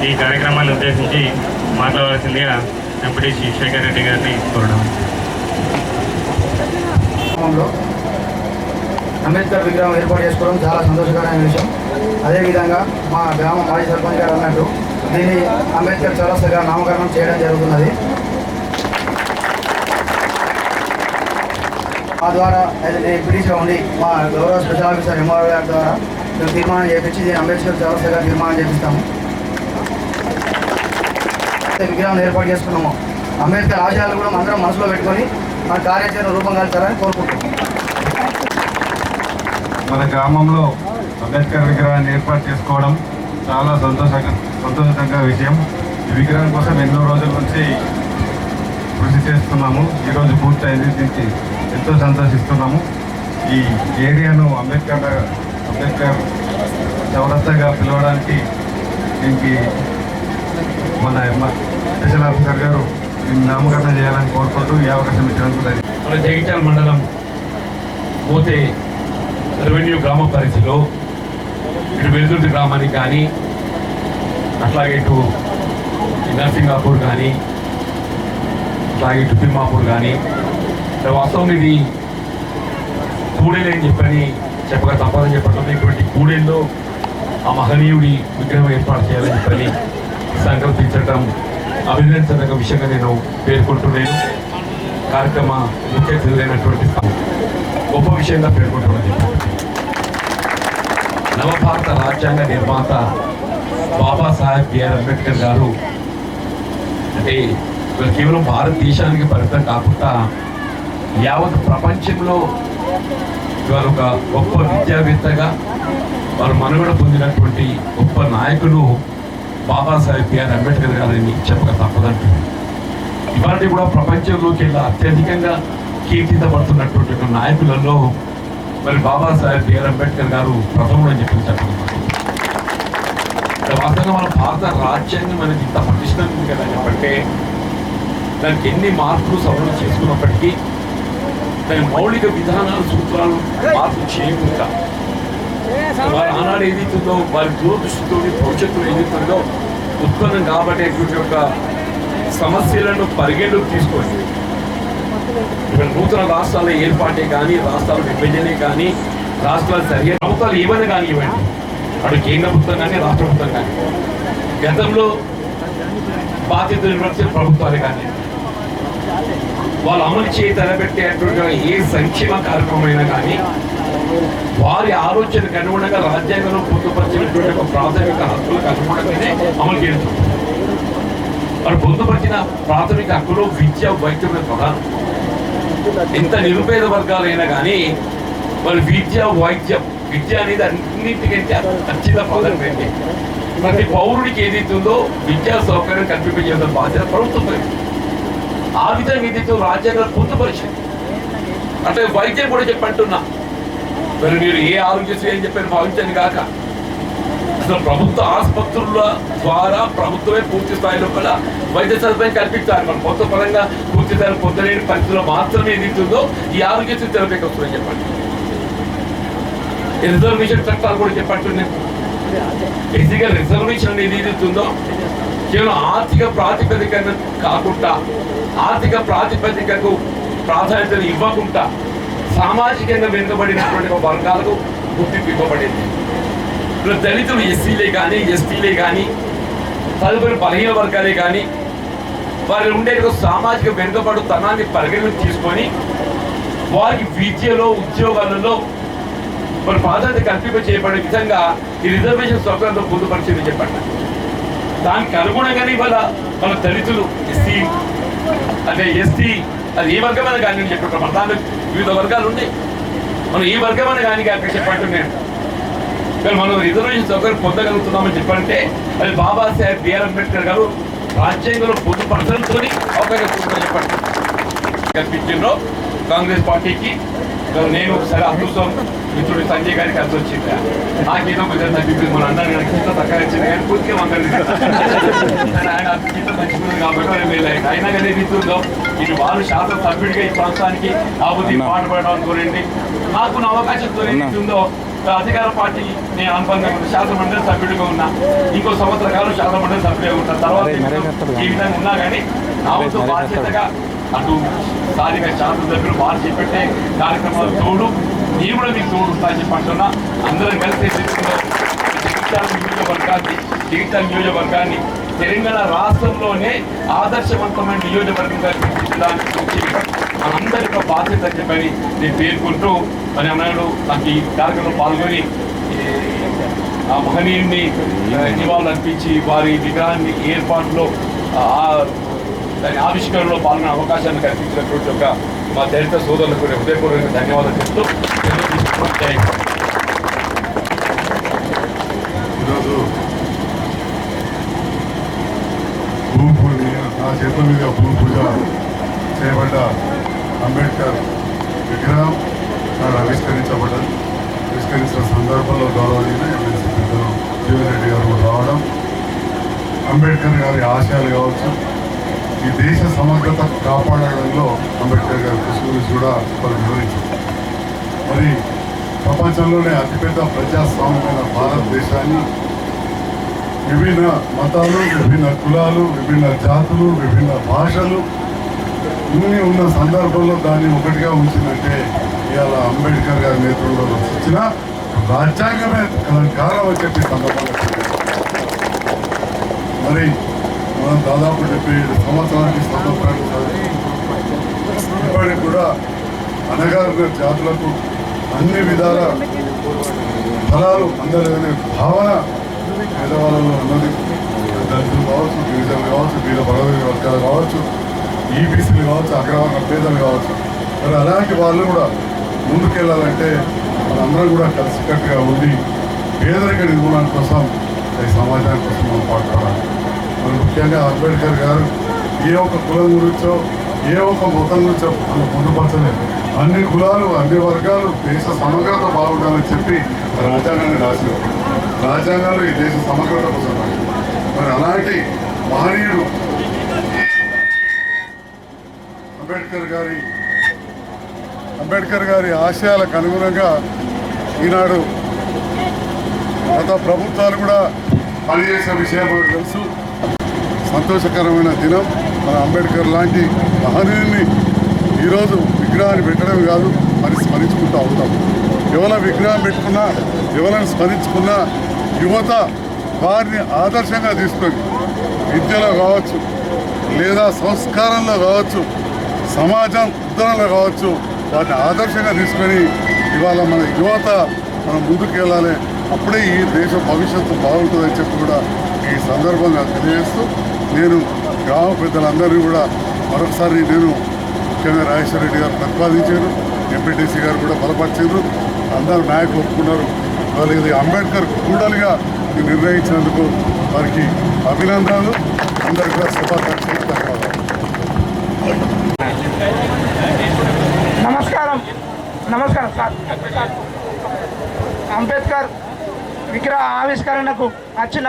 ఈ కార్యక్రమాన్ని ఉద్దేశించి మాట్లాడవలసిందిగా ఎంపీటీసీ శేఖర్ రెడ్డి గారిని కోరడం. అంబేద్కర్ విగ్రహం ఏర్పాటు చేసుకోవడం చాలా సంతోషకరమైన విషయం. అదేవిధంగా మా గ్రామ మాజీ సర్పంచ్ గారు అన్నట్టు దీన్ని అంబేద్కర్ చౌరస్తాగా నామకరణం చేయడం జరుగుతున్నది. మా ద్వారా ఎంపీటీసీగా ఉండి మా గౌరవ స్పెషల్ ఆఫీసర్ ఎంఆర్ఓ గారి ద్వారా మేము తీర్మానం చేయించి దీన్ని అంబేద్కర్ చౌరస్తాగా తీర్మానం చేపిస్తాము. విగ్రహం ఏర్పాటు చేసుకున్నాము. అంబేద్కర్ ఆశయాలు కూడా అందరం మనసులో పెట్టుకొని మన కార్యాచరణ రూపం కల్చాలని కోరుకుంటున్నాం. మన గ్రామంలో అంబేద్కర్ విగ్రహాన్ని ఏర్పాటు చేసుకోవడం చాలా సంతోషంగా విషయం. ఈ విగ్రహం కోసం ఎన్నో రోజుల నుంచి కృషి చేస్తున్నాము. ఈరోజు పూర్తయింది. దీనికి ఎంతో సంతోషిస్తున్నాము. ఈ ఏరియాను అంబేద్కర్ చౌరస్తాగా పిలవడానికి దీనికి మన స్పెషల్ ఆఫీసర్ గారు నామకరణం చేయాలని కోరుకుంటూ ఈ అవకాశం ఇచ్చినందుకు మన జగిత్యాల మండలం పోతే రెవెన్యూ గ్రామ పరిధిలో ఇటు వెలుదుర్తి గ్రామానికి కానీ అట్లాగే ఇటు నర్సింగాపూర్ కానీ అట్లాగే ఇటు తిమ్మాపూర్ కానీ వాస్తవం ఇది కూడేలు అని చెప్పగా తప్పదని చెప్పడం. ఇటువంటి కూడేల్లో ఆ మహనీయుడి విగ్రహం ఏర్పాటు చేయాలని చెప్పని సంకల్పించడం అభినందించదగ్గ విషయంగా నేను పేర్కొంటున్నాను. కార్యక్రమ ముఖ్య అతిథులైనటువంటి గొప్ప విషయంగా పేర్కొంటున్నాను. నవభారత రాజ్యాంగ నిర్మాత బాబాసాహెబ్ బిఆర్ అంబేద్కర్ గారు అంటే కేవలం భారతదేశానికి పరిమితం కాకుండా యావత్ ప్రపంచంలో వారు ఒక గొప్ప విద్యావేత్తగా వారు మనుగడ పొందినటువంటి గొప్ప నాయకులు బాబాసాహెబ్ బిఆర్ అంబేద్కర్ గారిని చెప్పక తప్పదంటున్నారు. ఇవాళ కూడా ప్రపంచంలోకి వెళ్ళి అత్యధికంగా కీర్తించబడుతున్నటువంటి నాయకులలో మరి బాబాసాహెబ్ బిఆర్ అంబేద్కర్ గారు ప్రథముడు అని చెప్పడం. వాస్తవంగా మన భారత రాజ్యాంగం అనేది ఇంత పటిష్టంగా ఉంది కదా చెప్పంటే దానికి ఎన్ని మార్పులు సవరణ చేసుకున్నప్పటికీ దాని మౌలిక విధానాలు సూత్రాలు మార్పు చేయకుండా వారి ఆనాడు ఏదైతుందో వారి దూరదృష్టితో భవిష్యత్తులో ఏదైతుందో ఉత్పన్నం కాబట్టేటువంటి యొక్క సమస్యలను పరిగణలోకి తీసుకోండి. ఇక్కడ నూతన రాష్ట్రాల ఏర్పాటే కానీ రాష్ట్రాల విభజనే కానీ రాష్ట్రాలు సరిగ్గా ప్రభుత్వాలు ఏమైనా కానీ ఇవ్వండి, అటు కేంద్ర ప్రభుత్వం కానీ రాష్ట్ర ప్రభుత్వం కానీ గతంలో బాధ్యత నిర్వహించిన ప్రభుత్వాలే కానీ వాళ్ళు అమలు చేయి తలపెట్టేటువంటి ఏ సంక్షేమ కార్యక్రమం అయినా కానీ వారి ఆలోచనకు అనుగుణంగా రాజ్యాంగంలో పొందుపరిచినటువంటి ఒక ప్రాథమిక హక్కులకు అనుగుణంగానే అమలు చేయడం. వారు పొందుపరిచిన ప్రాథమిక హక్కులు విద్య, వైద్యం ప్రధానం. ఎంత నిరుపేద వర్గాలైనా కానీ వారి విద్య అనేది అన్నింటికంటే ఖచ్చిత ప్రాధాన్యమైంది. ప్రతి పౌరుడికి ఏదైతుందో విద్యా సౌకర్యం కల్పించేందుకు బాధ్యత ప్రభుత్వం. ఆ విధంగా ఏదైతే రాజ్యాంగం పొందుపరిచింది అట్లా వైద్యం కూడా చెప్పంటున్నా. మరి మీరు ఏ ఆరోగ్యశ్రీ అని చెప్పని భావించండి కాక అసలు ప్రభుత్వ ఆసుపత్రుల ద్వారా ప్రభుత్వమే పూర్తి స్థాయిలో కూడా వైద్య సదుపాయం కల్పించాలి. మన కొత్త పరంగా పూర్తి స్థాయిలో పొందలేని పరిస్థితుల్లో మాత్రమే ఏదైతుందో ఈ ఆరోగ్యశ్రీ తెరపైకి వస్తుందని చెప్పండి. రిజర్వేషన్ చట్టాలు కూడా చెప్పండి. ఎస్సీగా రిజర్వేషన్ అనేది ఏదైతుందో కేవలం ఆర్థిక ప్రాతిపదికన కాకుండా ఆర్థిక ప్రాతిపదికకు ప్రాధాన్యతను ఇవ్వకుండా సామాజికంగా వెనుకబడినటువంటి వర్గాలకు గుర్తింపు ఇవ్వబడింది. ఇప్పుడు దళితులు ఎస్సీలే కానీ ఎస్టీలే కానీ తదుపరి బలహీన వర్గాలే కానీ వారి ఉండే సామాజిక వెనుకబడుతనాన్ని పరిగణలోకి తీసుకొని వారికి విద్యలో ఉద్యోగాలలో మరి ప్రాధాన్యత కల్పింప చేయబడే విధంగా ఈ రిజర్వేషన్ సౌకర్యంతో పొందుపరిచింది చెప్పండి. దానికి అనుగుణంగానే వాళ్ళ దళితులు ఎస్సీ అంటే ఎస్టీ అది ఏ వర్గమైన కానీ చెప్పండి. మన దాంట్లో వివిధ వర్గాలు ఉన్నాయి. మనం ఏ వర్గమైన కానీ అక్కడ చెప్పండి. నేను మనం రిజర్వేషన్ సౌకర్యం పొందగలుగుతున్నామని చెప్పంటే అది బాబాసాహెబ్ బిఆర్ అంబేద్కర్ గారు రాజ్యాంగంలో పొందుపరచడంతో అవకాశం చెప్పండి కల్పించిందో కాంగ్రెస్ పార్టీకి. నేను సరే అదృష్టం మిత్రుడు సంజయ్ గారికి కలిసి వచ్చింది. ఆ గీతం కొంచెం తగ్గిపోయింది. మన అన్నారు కానీ గీతం తక్కువ వచ్చింది కానీ పూర్తిగా మంగళ ఆయన గీతం తగ్గిపోయింది కాబట్టి మేలు అయింది. అయినా కానీ మిత్రుల్లో ఇటు వాళ్ళు శాసనసభ్యుడిగా ఈ ప్రాంతానికి ఆబుద్ధి పాటుపడడం అనుకోనండి నాకు అవకాశం ఉందో అధికార పార్టీ నేను అనుబంధంగా ఉన్న శాసనమండలి సభ్యుడిగా ఉన్నా, ఇంకో సంవత్సర కాలం శాసనమండలి సభ్యుడిగా ఉంటాను. తర్వాత ఈ విధంగా ఉన్నా కానీ నా వంతు బాధ్యతగా అటు స్థానిక శాసనసభ్యులు వారు చేపట్టే కార్యక్రమాలు తోడు నేను కూడా మీకు తోడు ఉంటాయని చెప్పి అంటున్నా. అందరం కలిసి జగిత్యాల నియోజకవర్గాన్ని తెలంగాణ రాష్ట్రంలోనే ఆదర్శవంతమైన నియోజకవర్గంగా తీర్చిదిద్దడానికి మనందరి యొక్క బాధ్యత అని చెప్పని నేను పేర్కొంటూ మరి అన్నాడు నాకు ఈ కార్యక్రమంలో పాల్గొని ఆ మహనీయుడిని నివాళులు అర్పించి వారి విగ్రహాన్ని ఏర్పాటులో దాని ఆవిష్కరణలో పాల్గొనే అవకాశాన్ని కల్పించినటువంటి ఒక మా దళిత సోదరులకు హృదయపూర్వక ధన్యవాదాలు చెప్తూ ఈరోజు భూమి పూజ నా చేతుల మీద భూమి పూజ చేయబడ్డ అంబేద్కర్ విగ్రహం నాడు ఆవిష్కరించిన సందర్భంలో గౌరవనీయులు ఎమ్మెల్సీ పెద్దలు జీవన్ రెడ్డి గారు రావడం, అంబేద్కర్ గారి ఆశయాలు కావచ్చు, ఈ దేశ సమగ్రత కాపాడడంలో అంబేద్కర్ గారి కృషి గురించి కూడా వాళ్ళు వివరించారు. మరి ప్రపంచంలోనే అతిపెద్ద ప్రజాస్వామ్యమైన భారతదేశాన్ని విభిన్న మతాలు, విభిన్న కులాలు, విభిన్న జాతులు, విభిన్న భాషలు ఇన్ని ఉన్న సందర్భంలో దాన్ని ఒకటిగా ఉంచిందంటే ఇవాళ అంబేద్కర్ గారి నేతృత్వంలో ఇచ్చిన రాజ్యాంగమే కారణం అని చెప్పి సందర్భంగా మరి మనం దాదాపు 77 సంవత్సరానికి స్వతంత్రాన్ని ఇప్పటికి కూడా అనగారిన జాతులకు అన్ని విధాల ఫలాలు అందలేదనే భావన పేదవాళ్ళలో ఉన్నది. దళితులు కావచ్చు, గిరిజనులు కావచ్చు, వీళ్ళ బలమైన వర్గాలు కావచ్చు, ఈబీసీలు కావచ్చు, అగ్రవర్ణ పేదలు కావచ్చు. మరి అలాంటి వాళ్ళు కూడా ముందుకెళ్ళాలంటే మనందరం కూడా కలిసికట్టుగా ఉండి పేదరిక నిర్మూలన కోసం ఈ సమాజానికి కోసం మనం పాటుపడాలి. మరి ముఖ్యంగా అంబేద్కర్ గారు ఏ ఒక్క కులం గురించో ఏ ఒక్క మతం గురించో మనం పొందుపరచలేదు. అన్ని కులాలు, అన్ని వర్గాలు దేశ సమగ్రత బాగుండాలని చెప్పి రాజ్యాంగాన్ని రాసినారు. రాజ్యాంగాలు ఈ దేశ సమగ్రత కోసం. మరి అలాంటి మహనీయుడు అంబేద్కర్ గారి ఆశయాలకు అనుగుణంగా ఈనాడు గత ప్రభుత్వాలు కూడా పనిచేసే విషయం మనకు తెలుసు. సంతోషకరమైన దినం. మన అంబేద్కర్ లాంటి మహనీయుడిని ఈరోజు విగ్రహాన్ని పెట్టడమే కాదు, మరి స్మరించుకుంటూ ఉంటాం. ఎవరైనా విగ్రహం పెట్టుకున్నా, ఎవరైనా స్మరించుకున్నా యువత వారిని ఆదర్శంగా తీసుకొని విద్యలో కావచ్చు, లేదా సంస్కారంలో కావచ్చు, సమాజం ఉద్ధరణలో కావచ్చు, వారిని ఆదర్శంగా తీసుకొని ఇవాళ మన యువత మనం ముందుకు వెళ్ళాలి. అప్పుడే ఈ దేశ భవిష్యత్తు బాగుంటుందని చెప్పి కూడా ఈ సందర్భంగా తెలియజేస్తూ నేను గ్రామ పెద్దలందరినీ కూడా మరొకసారి నేను ముఖ్యంగా రాజేశ్వర రెడ్డి గారు ప్రతిపాదించారు, ఎంపీటీసీ గారు కూడా బలపరిచారు, అందరూ నాయకులు ఒప్పుకున్నారు. వాళ్ళు ఇది అంబేద్కర్ కూడలిగా నిర్ణయించినందుకు వారికి అభినందనలు. అందరికీ కూడా శుభాకాంక్షలు. నమస్కారం సార్. అంబేద్కర్ విగ్రహ ఆవిష్కరణకు వచ్చిన